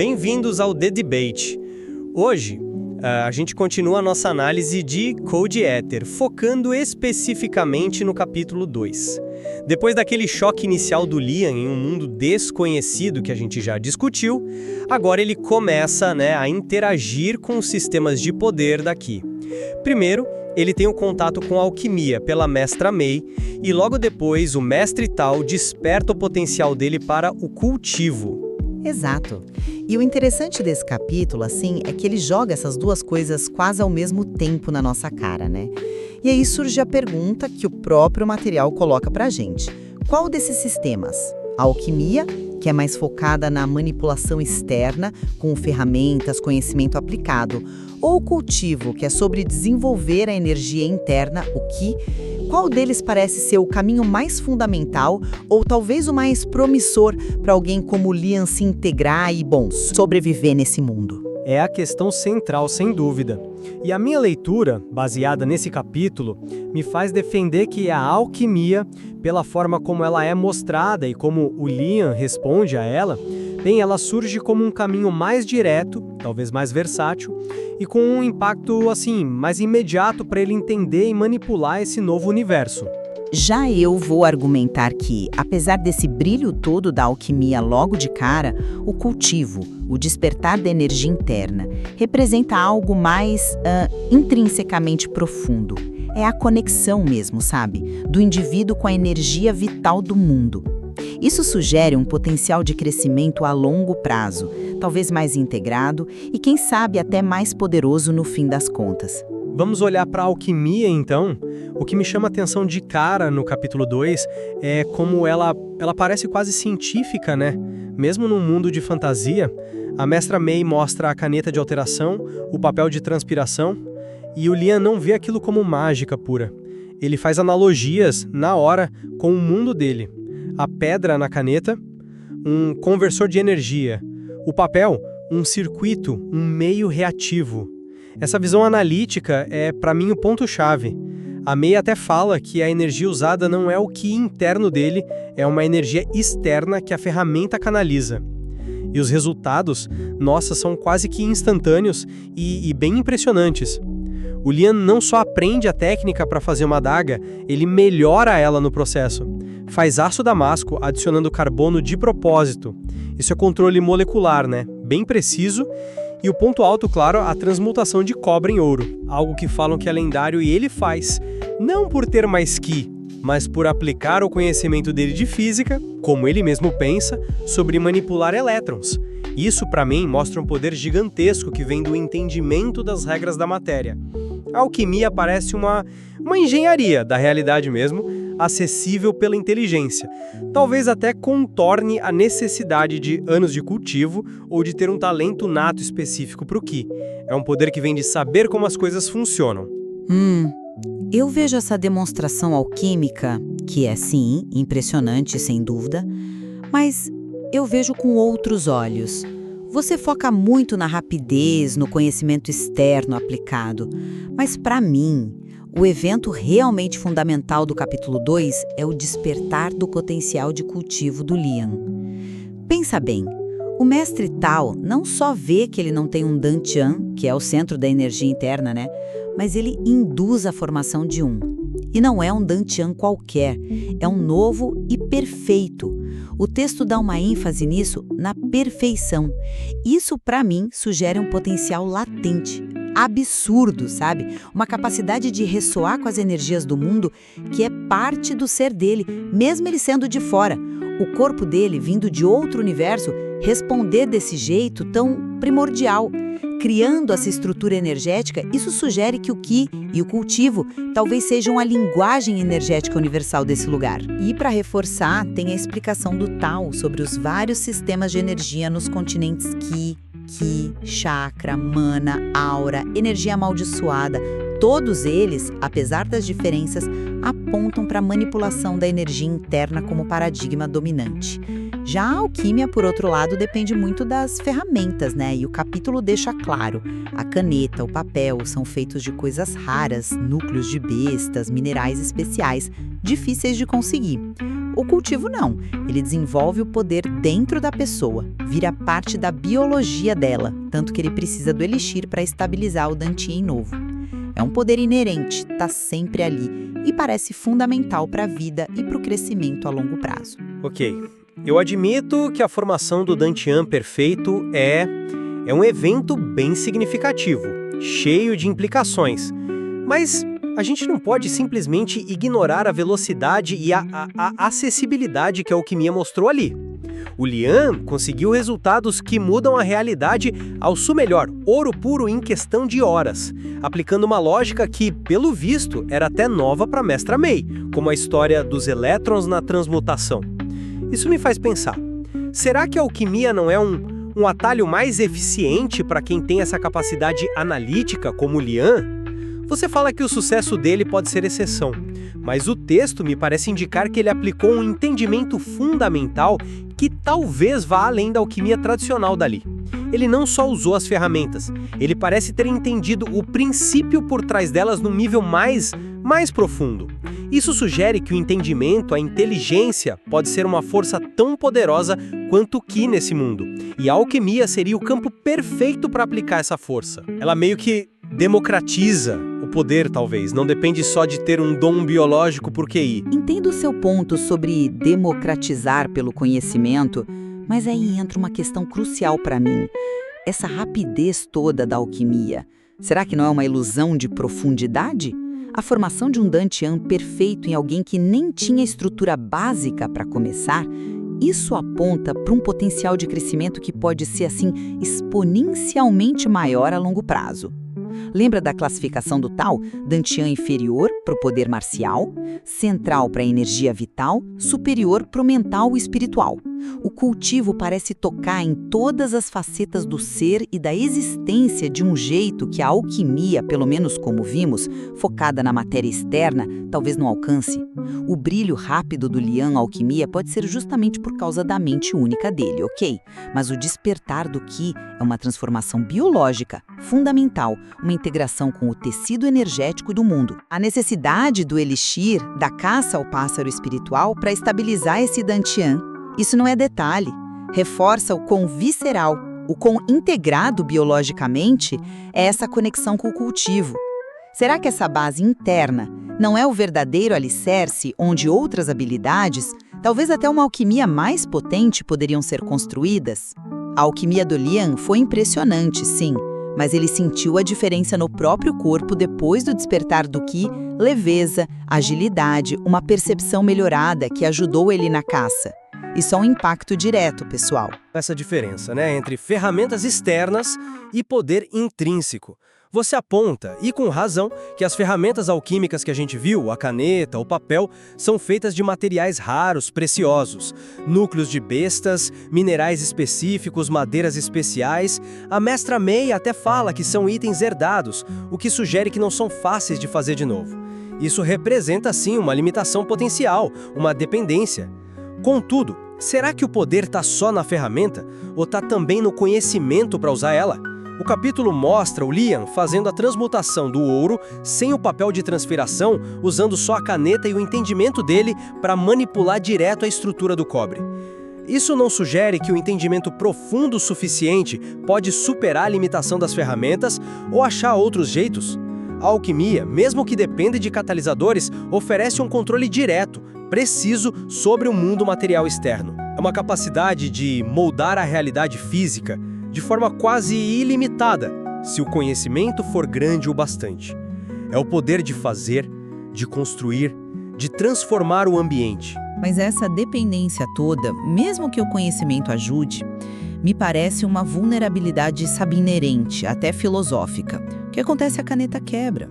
Bem-vindos ao The Debate. Hoje, a gente continua a nossa análise de Code Ether, focando especificamente no capítulo 2. Depois daquele choque inicial do Liam em um mundo desconhecido que a gente já discutiu, agora ele começa, a interagir com os sistemas de poder daqui. Primeiro, ele tem o contato com a alquimia pela Mestra May, e logo depois o Mestre Tal desperta o potencial dele para o cultivo. Exato. E o interessante desse capítulo, é que ele joga essas duas coisas quase ao mesmo tempo na nossa cara, né? E aí surge a pergunta que o próprio material coloca pra gente. Qual desses sistemas? A alquimia, que é mais focada na manipulação externa, com ferramentas, conhecimento aplicado, ou o cultivo, que é sobre desenvolver a energia interna, o Qi? Qual deles parece ser o caminho mais fundamental ou talvez o mais promissor para alguém como o Liam se integrar e, sobreviver nesse mundo? É a questão central, sem dúvida. E a minha leitura, baseada nesse capítulo, me faz defender que a alquimia, pela forma como ela é mostrada e como o Liam responde a ela, ela surge como um caminho mais direto, talvez mais versátil, e com um impacto, mais imediato para ele entender e manipular esse novo universo. Já eu vou argumentar que, apesar desse brilho todo da alquimia logo de cara, o cultivo, o despertar da energia interna, representa algo mais intrinsecamente profundo. É a conexão mesmo, sabe? Do indivíduo com a energia vital do mundo. Isso sugere um potencial de crescimento a longo prazo, talvez mais integrado e, quem sabe, até mais poderoso no fim das contas. Vamos olhar para a alquimia, então. O que me chama a atenção de cara no capítulo 2 é como ela parece quase científica, né? Mesmo num mundo de fantasia, a Mestra May mostra a caneta de alteração, o papel de transpiração, e o Liam não vê aquilo como mágica pura. Ele faz analogias, na hora, com o mundo dele. A pedra na caneta, um conversor de energia. O papel, um circuito, um meio reativo. Essa visão analítica é, para mim, o ponto-chave. A May até fala que a energia usada não é o Qi interno dele, é uma energia externa que a ferramenta canaliza. E os resultados, são quase que instantâneos e bem impressionantes. O Liam não só aprende a técnica para fazer uma adaga, ele melhora ela no processo. Faz aço damasco adicionando carbono de propósito. Isso é controle molecular, bem preciso. E o ponto alto, claro, a transmutação de cobre em ouro. Algo que falam que é lendário e ele faz. Não por ter mais Qi, mas por aplicar o conhecimento dele de física, como ele mesmo pensa, sobre manipular elétrons. Isso, para mim, mostra um poder gigantesco que vem do entendimento das regras da matéria. A alquimia parece uma engenharia da realidade mesmo, acessível pela inteligência. Talvez até contorne a necessidade de anos de cultivo ou de ter um talento nato específico para o Qi. É um poder que vem de saber como as coisas funcionam. Eu vejo essa demonstração alquímica, que é sim, impressionante sem dúvida, mas eu vejo com outros olhos. Você foca muito na rapidez, no conhecimento externo aplicado, mas para mim, o evento realmente fundamental do capítulo 2 é o despertar do potencial de cultivo do Liam. Pensa bem, o Mestre Tal não só vê que ele não tem um Dantian, que é o centro da energia interna, mas ele induz a formação de um. E não é um Dantian qualquer, é um novo e perfeito. O texto dá uma ênfase nisso, na perfeição. Isso, para mim, sugere um potencial latente, absurdo, sabe? Uma capacidade de ressoar com as energias do mundo que é parte do ser dele, mesmo ele sendo de fora. O corpo dele, vindo de outro universo, responder desse jeito tão primordial. Criando essa estrutura energética, isso sugere que o Qi e o cultivo talvez sejam a linguagem energética universal desse lugar. E para reforçar, tem a explicação do Tao sobre os vários sistemas de energia nos continentes Qi, chakra, mana, aura, energia amaldiçoada. Todos eles, apesar das diferenças, apontam para a manipulação da energia interna como paradigma dominante. Já a alquimia, por outro lado, depende muito das ferramentas, E o capítulo deixa claro, a caneta, o papel são feitos de coisas raras, núcleos de bestas, minerais especiais, difíceis de conseguir. O cultivo não, ele desenvolve o poder dentro da pessoa, vira parte da biologia dela, tanto que ele precisa do elixir para estabilizar o Dantian novo. É um poder inerente, está sempre ali e parece fundamental para a vida e para o crescimento a longo prazo. Ok, eu admito que a formação do Dantian perfeito é um evento bem significativo, cheio de implicações, mas a gente não pode simplesmente ignorar a velocidade e a acessibilidade que a alquimia mostrou ali. O Lian conseguiu resultados que mudam a realidade ao seu melhor, ouro puro em questão de horas, aplicando uma lógica que, pelo visto, era até nova para Mestra May, como a história dos elétrons na transmutação. Isso me faz pensar, será que a alquimia não é um atalho mais eficiente para quem tem essa capacidade analítica como o Lian? Você fala que o sucesso dele pode ser exceção, mas o texto me parece indicar que ele aplicou um entendimento fundamental que talvez vá além da alquimia tradicional dali. Ele não só usou as ferramentas, ele parece ter entendido o princípio por trás delas num nível mais profundo. Isso sugere que o entendimento, a inteligência, pode ser uma força tão poderosa quanto o Qi nesse mundo. E a alquimia seria o campo perfeito para aplicar essa força. Ela meio que democratiza o poder, talvez. Não depende só de ter um dom biológico por QI. Entendo o seu ponto sobre democratizar pelo conhecimento, mas aí entra uma questão crucial para mim. Essa rapidez toda da alquimia, será que não é uma ilusão de profundidade? A formação de um Dantian perfeito em alguém que nem tinha estrutura básica para começar, isso aponta para um potencial de crescimento que pode ser, assim, exponencialmente maior a longo prazo. Lembra da classificação do Tao? Dantian inferior para o poder marcial, central para a energia vital, superior para o mental e espiritual. O cultivo parece tocar em todas as facetas do ser e da existência de um jeito que a alquimia, pelo menos como vimos, focada na matéria externa, talvez não alcance. O brilho rápido do Lian alquimia pode ser justamente por causa da mente única dele, ok? Mas o despertar do Qi é uma transformação biológica, fundamental, uma integração com o tecido energético do mundo. A necessidade do elixir, da caça ao pássaro espiritual para estabilizar esse Dantian. Isso não é detalhe, reforça o quão visceral, o quão integrado biologicamente é essa conexão com o cultivo. Será que essa base interna não é o verdadeiro alicerce onde outras habilidades, talvez até uma alquimia mais potente, poderiam ser construídas? A alquimia do Lian foi impressionante, sim, mas ele sentiu a diferença no próprio corpo depois do despertar do Qi, leveza, agilidade, uma percepção melhorada que ajudou ele na caça. Isso é um impacto direto, pessoal. Essa diferença, entre ferramentas externas e poder intrínseco. Você aponta, e com razão, que as ferramentas alquímicas que a gente viu, a caneta, o papel, são feitas de materiais raros, preciosos. Núcleos de bestas, minerais específicos, madeiras especiais. A Mestra May até fala que são itens herdados, o que sugere que não são fáceis de fazer de novo. Isso representa, sim, uma limitação potencial, uma dependência. Contudo, será que o poder está só na ferramenta ou está também no conhecimento para usar ela? O capítulo mostra o Lian fazendo a transmutação do ouro sem o papel de transferação, usando só a caneta e o entendimento dele para manipular direto a estrutura do cobre. Isso não sugere que o entendimento profundo o suficiente pode superar a limitação das ferramentas ou achar outros jeitos? A alquimia, mesmo que dependa de catalisadores, oferece um controle direto, preciso sobre o mundo material externo. É uma capacidade de moldar a realidade física de forma quase ilimitada, se o conhecimento for grande o bastante. É o poder de fazer, de construir, de transformar o ambiente. Mas essa dependência toda, mesmo que o conhecimento ajude, me parece uma vulnerabilidade, sabe, inerente, até filosófica. O que acontece se a caneta quebra?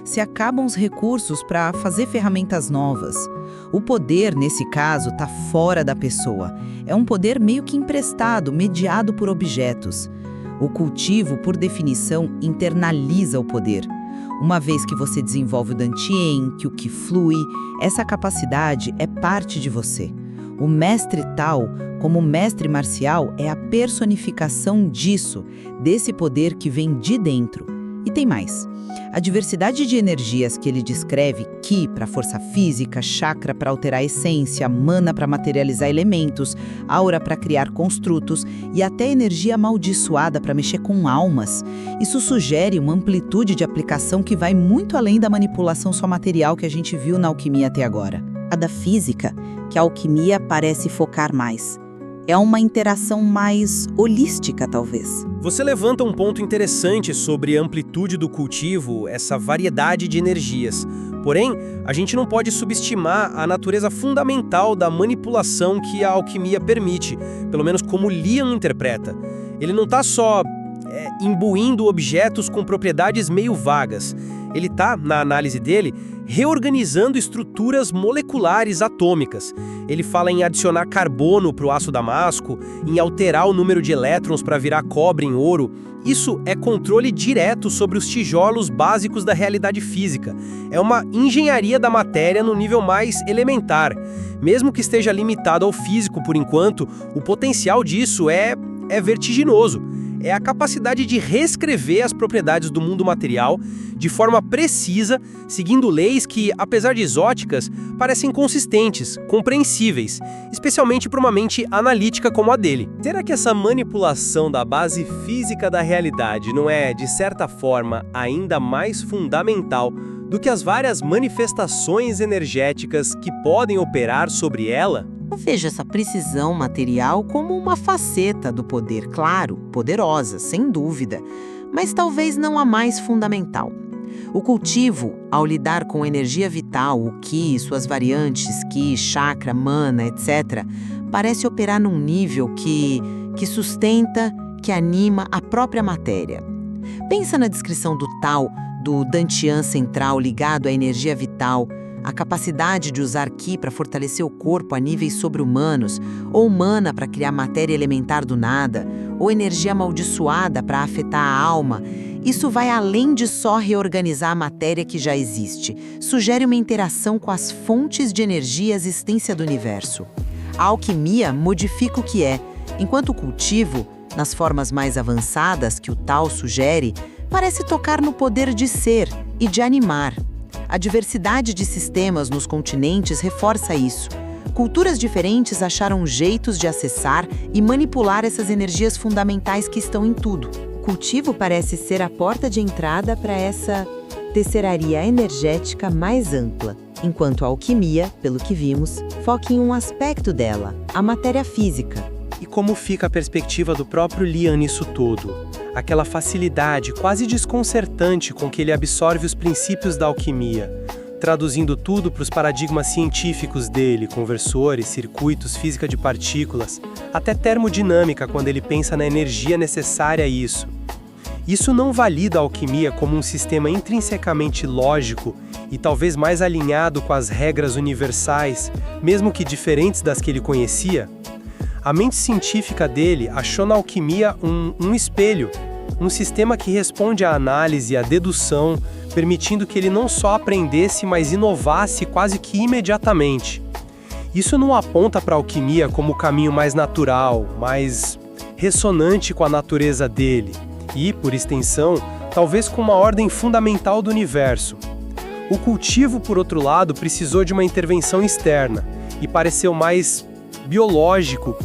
Se acabam os recursos para fazer ferramentas novas? O poder, nesse caso, está fora da pessoa. É um poder meio que emprestado, mediado por objetos. O cultivo, por definição, internaliza o poder. Uma vez que você desenvolve o Dantian, que o Qi flui, essa capacidade é parte de você. O mestre Tao, como mestre marcial, é a personificação disso, desse poder que vem de dentro. E tem mais. A diversidade de energias que ele descreve, Ki para força física, chakra para alterar a essência, mana para materializar elementos, aura para criar construtos e até energia amaldiçoada para mexer com almas, isso sugere uma amplitude de aplicação que vai muito além da manipulação só material que a gente viu na alquimia até agora. A da física, que a alquimia parece focar mais. É uma interação mais holística, talvez. Você levanta um ponto interessante sobre a amplitude do cultivo, essa variedade de energias. Porém, a gente não pode subestimar a natureza fundamental da manipulação que a alquimia permite, pelo menos como Liam interpreta. Ele não está só imbuindo objetos com propriedades meio vagas. Ele está, na análise dele, reorganizando estruturas moleculares atômicas. Ele fala em adicionar carbono para o aço damasco, em alterar o número de elétrons para virar cobre em ouro. Isso é controle direto sobre os tijolos básicos da realidade física. É uma engenharia da matéria no nível mais elementar. Mesmo que esteja limitado ao físico por enquanto, o potencial disso é vertiginoso. É a capacidade de reescrever as propriedades do mundo material de forma precisa, seguindo leis que, apesar de exóticas, parecem consistentes, compreensíveis, especialmente para uma mente analítica como a dele. Será que essa manipulação da base física da realidade não é, de certa forma, ainda mais fundamental do que as várias manifestações energéticas que podem operar sobre ela? Eu vejo essa precisão material como uma faceta do poder, claro, poderosa, sem dúvida, mas talvez não a mais fundamental. O cultivo, ao lidar com energia vital, o Ki, suas variantes, Ki, chakra, mana, etc., parece operar num nível que sustenta, que anima a própria matéria. Pensa na descrição do Tao, do Dantian central ligado à energia vital, a capacidade de usar Ki para fortalecer o corpo a níveis sobre-humanos, ou mana para criar matéria elementar do nada, ou energia amaldiçoada para afetar a alma. Isso vai além de só reorganizar a matéria que já existe. Sugere uma interação com as fontes de energia e a existência do universo. A alquimia modifica o que é, enquanto o cultivo, nas formas mais avançadas que o Tao sugere, parece tocar no poder de ser e de animar. A diversidade de sistemas nos continentes reforça isso. Culturas diferentes acharam jeitos de acessar e manipular essas energias fundamentais que estão em tudo. O cultivo parece ser a porta de entrada para essa tesseraria energética mais ampla, enquanto a alquimia, pelo que vimos, foca em um aspecto dela, a matéria física. E como fica a perspectiva do próprio Liam nisso todo? Aquela facilidade quase desconcertante com que ele absorve os princípios da alquimia, traduzindo tudo para os paradigmas científicos dele, conversores, circuitos, física de partículas, até termodinâmica quando ele pensa na energia necessária a isso. Isso não valida a alquimia como um sistema intrinsecamente lógico e talvez mais alinhado com as regras universais, mesmo que diferentes das que ele conhecia? A mente científica dele achou na alquimia um espelho, um sistema que responde à análise e à dedução, permitindo que ele não só aprendesse, mas inovasse quase que imediatamente. Isso não aponta para a alquimia como o caminho mais natural, mais ressonante com a natureza dele, e, por extensão, talvez com uma ordem fundamental do universo. O cultivo, por outro lado, precisou de uma intervenção externa, e pareceu mais biológico,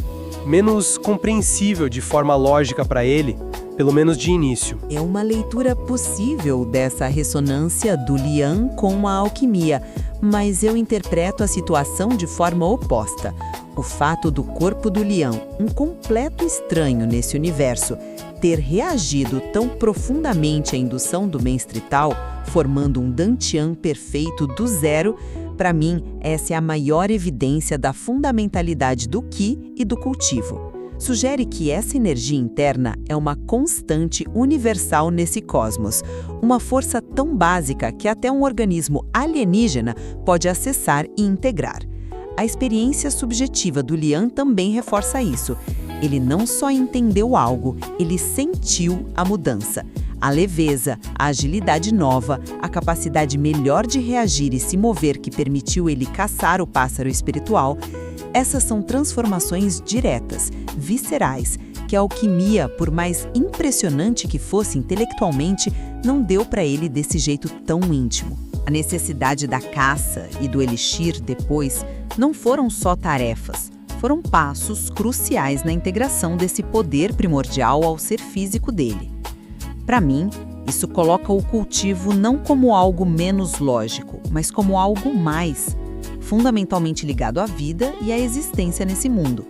menos compreensível de forma lógica para ele, pelo menos de início. É uma leitura possível dessa ressonância do Liam com a alquimia, mas eu interpreto a situação de forma oposta. O fato do corpo do Liam, um completo estranho nesse universo, ter reagido tão profundamente à indução do mestre Tao, formando um Dantian perfeito do zero, para mim, essa é a maior evidência da fundamentalidade do Ki e do cultivo. Sugere que essa energia interna é uma constante universal nesse cosmos, uma força tão básica que até um organismo alienígena pode acessar e integrar. A experiência subjetiva do Liam também reforça isso. Ele não só entendeu algo, ele sentiu a mudança. A leveza, a agilidade nova, a capacidade melhor de reagir e se mover que permitiu ele caçar o pássaro espiritual, essas são transformações diretas, viscerais, que a alquimia, por mais impressionante que fosse intelectualmente, não deu para ele desse jeito tão íntimo. A necessidade da caça e do elixir depois não foram só tarefas, foram passos cruciais na integração desse poder primordial ao ser físico dele. Para mim, isso coloca o cultivo não como algo menos lógico, mas como algo mais, fundamentalmente ligado à vida e à existência nesse mundo.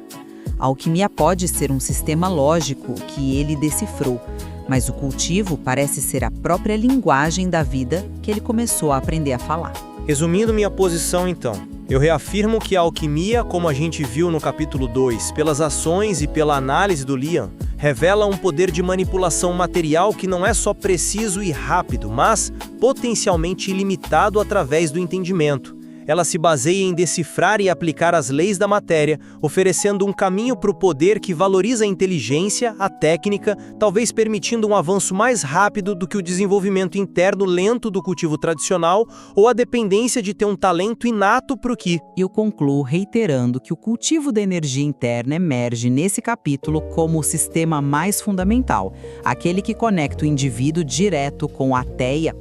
A alquimia pode ser um sistema lógico que ele decifrou, mas o cultivo parece ser a própria linguagem da vida que ele começou a aprender a falar. Resumindo minha posição então, eu reafirmo que a alquimia, como a gente viu no capítulo 2, pelas ações e pela análise do Liam, revela um poder de manipulação material que não é só preciso e rápido, mas potencialmente ilimitado através do entendimento. Ela se baseia em decifrar e aplicar as leis da matéria, oferecendo um caminho para o poder que valoriza a inteligência, a técnica, talvez permitindo um avanço mais rápido do que o desenvolvimento interno lento do cultivo tradicional ou a dependência de ter um talento inato para o que. Eu concluo reiterando que o cultivo da energia interna emerge nesse capítulo como o sistema mais fundamental, aquele que conecta o indivíduo direto com a teia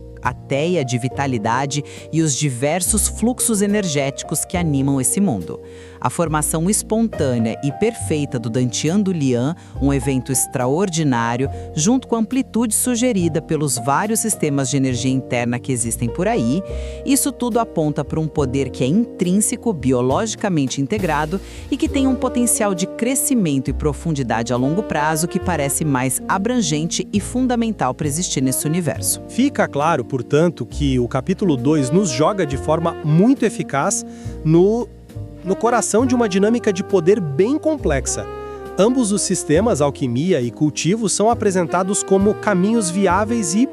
de vitalidade e os diversos fluxos energéticos que animam esse mundo. A formação espontânea e perfeita do Dantian do Liam, um evento extraordinário, junto com a amplitude sugerida pelos vários sistemas de energia interna que existem por aí, isso tudo aponta para um poder que é intrínseco, biologicamente integrado e que tem um potencial de crescimento e profundidade a longo prazo que parece mais abrangente e fundamental para existir nesse universo. Fica claro, portanto, que o capítulo 2 nos joga de forma muito eficaz no coração de uma dinâmica de poder bem complexa. Ambos os sistemas, alquimia e cultivo, são apresentados como caminhos viáveis e,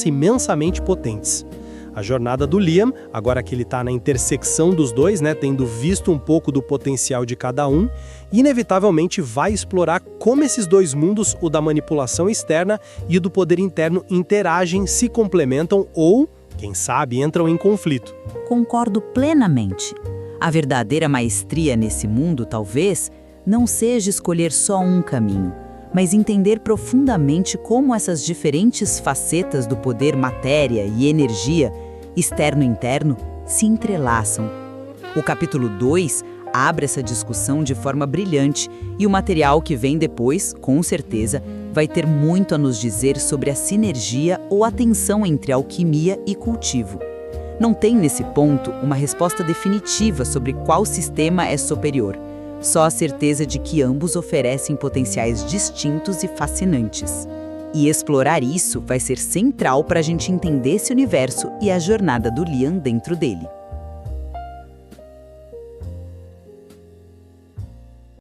imensamente potentes. A jornada do Liam, agora que ele está na intersecção dos dois, tendo visto um pouco do potencial de cada um, inevitavelmente vai explorar como esses dois mundos, o da manipulação externa e o do poder interno, interagem, se complementam ou, quem sabe, entram em conflito. Concordo plenamente. A verdadeira maestria nesse mundo, talvez, não seja escolher só um caminho, mas entender profundamente como essas diferentes facetas do poder matéria e energia, externo e interno, se entrelaçam. O capítulo 2 abre essa discussão de forma brilhante e o material que vem depois, com certeza, vai ter muito a nos dizer sobre a sinergia ou a tensão entre alquimia e cultivo. Não tem, nesse ponto, uma resposta definitiva sobre qual sistema é superior, só a certeza de que ambos oferecem potenciais distintos e fascinantes. E explorar isso vai ser central para a gente entender esse universo e a jornada do Liam dentro dele.